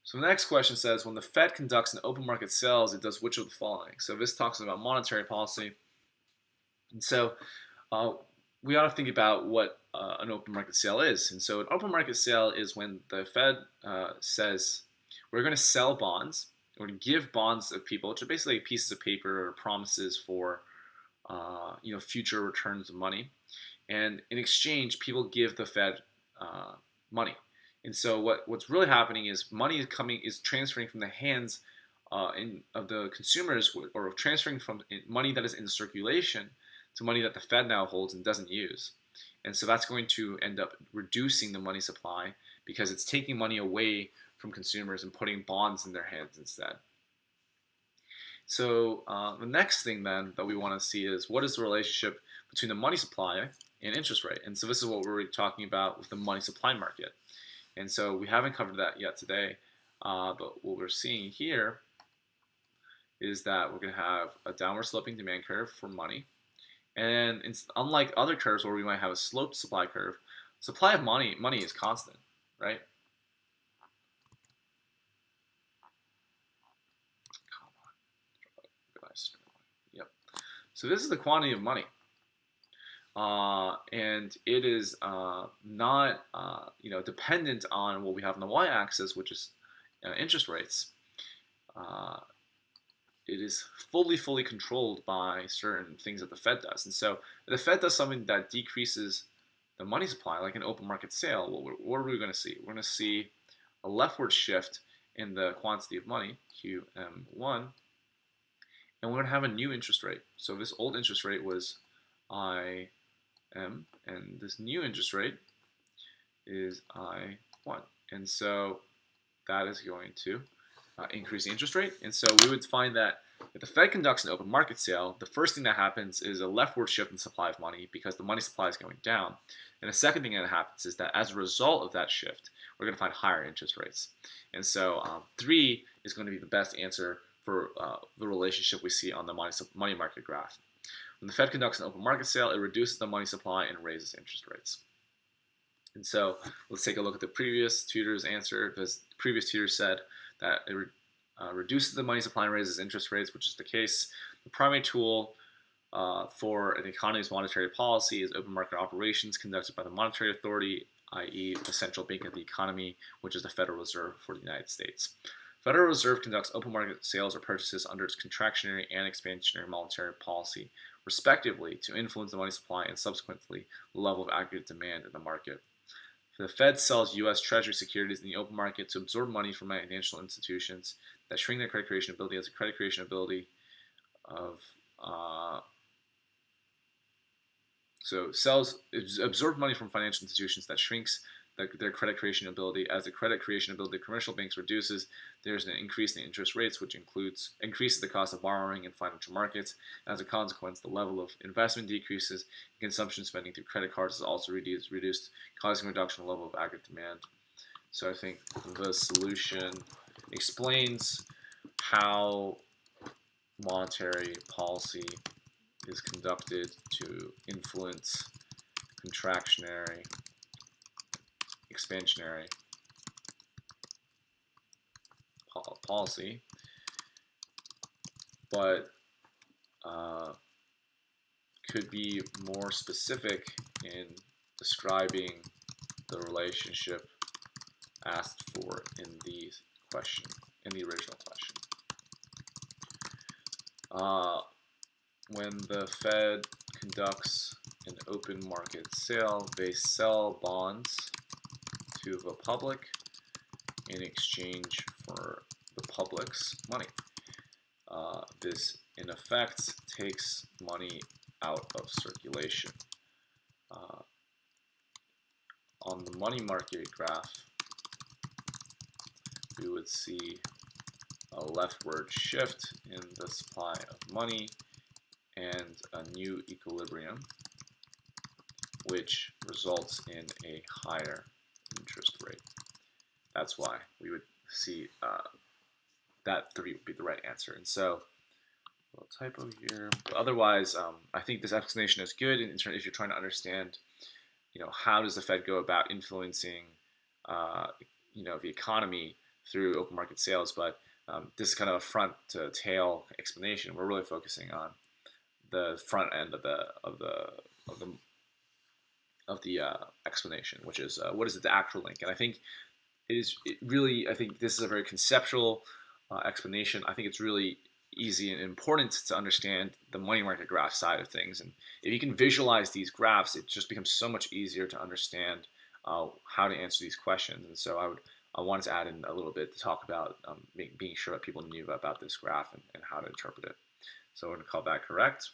So the next question says, when the Fed conducts an open market sales, it does which of the following? So this talks about monetary policy. And so uh, we ought to think about what an open market sale is. And so an open market sale is when the Fed says, we're going to sell bonds, or to give bonds of people, which are basically pieces of paper or promises for future returns of money. And in exchange, people give the Fed money. And so what's really happening is money is transferring from the hands of the consumers, or transferring from money that is in circulation to money that the Fed now holds and doesn't use. And so that's going to end up reducing the money supply because it's taking money away from consumers and putting bonds in their hands instead. So the next thing then that we want to see is, what is the relationship between the money supply and interest rate? And so this is what we're talking about with the money supply market. And so we haven't covered that yet today, but what we're seeing here is that we're going to have a downward sloping demand curve for money. And it's unlike other curves where we might have a sloped supply curve, supply of money is constant, right? Yep. So this is the quantity of money. And it is not dependent on what we have on the y-axis, which is interest rates. It is fully controlled by certain things that the Fed does. And so if the Fed does something that decreases the money supply, like an open market sale, what are we going to see? We're going to see a leftward shift in the quantity of money, QM1, and we're going to have a new interest rate. So this old interest rate was IM, and this new interest rate is I1. And so that is going to increase the interest rate. And so we would find that if the Fed conducts an open market sale, the first thing that happens is a leftward shift in supply of money because the money supply is going down. And the second thing that happens is that as a result of that shift, we're going to find higher interest rates. And so 3 is going to be the best answer for the relationship we see on the money market graph. When the Fed conducts an open market sale, it reduces the money supply and raises interest rates. And so let's take a look at the previous tutor's answer. The previous tutor said that it reduces the money supply and raises interest rates, which is the case. The primary tool for an economy's monetary policy is open market operations conducted by the monetary authority, i.e. the central bank of the economy, which is the Federal Reserve for the United States. Federal Reserve conducts open market sales or purchases under its contractionary and expansionary monetary policy, respectively, to influence the money supply and subsequently the level of aggregate demand in the market. The Fed sells U.S. Treasury securities in the open market to absorb money from financial institutions that shrink their credit creation ability as a credit creation ability of absorb money from financial institutions that shrinks their credit creation ability. As the credit creation ability of commercial banks reduces, there's an increase in interest rates, which increases the cost of borrowing in financial markets. As a consequence, the level of investment decreases, and consumption spending through credit cards is also reduced, causing a reduction in the level of aggregate demand. So I think the solution explains how monetary policy is conducted to influence contractionary, expansionary policy, but could be more specific in describing the relationship asked for in the original question. When the Fed conducts an open market sale, they sell bonds to the public in exchange for the public's money. This, in effect, takes money out of circulation. On the money market graph, we would see a leftward shift in the supply of money and a new equilibrium, which results in a higher interest rate. That's why we would see that 3 would be the right answer. And so, a little typo here. But otherwise, I think this explanation is good in terms if you're trying to understand, how does the Fed go about influencing, the economy through open market sales, but this is kind of a front to tail explanation. We're really focusing on the front end of the of the explanation, which is what is the actual link. And I think I think this is a very conceptual explanation. I think it's really easy and important to understand the money market graph side of things. And if you can visualize these graphs, it just becomes so much easier to understand how to answer these questions. And so I wanted to add in a little bit to talk about being sure that people knew about this graph and how to interpret it. So we're going to call that correct.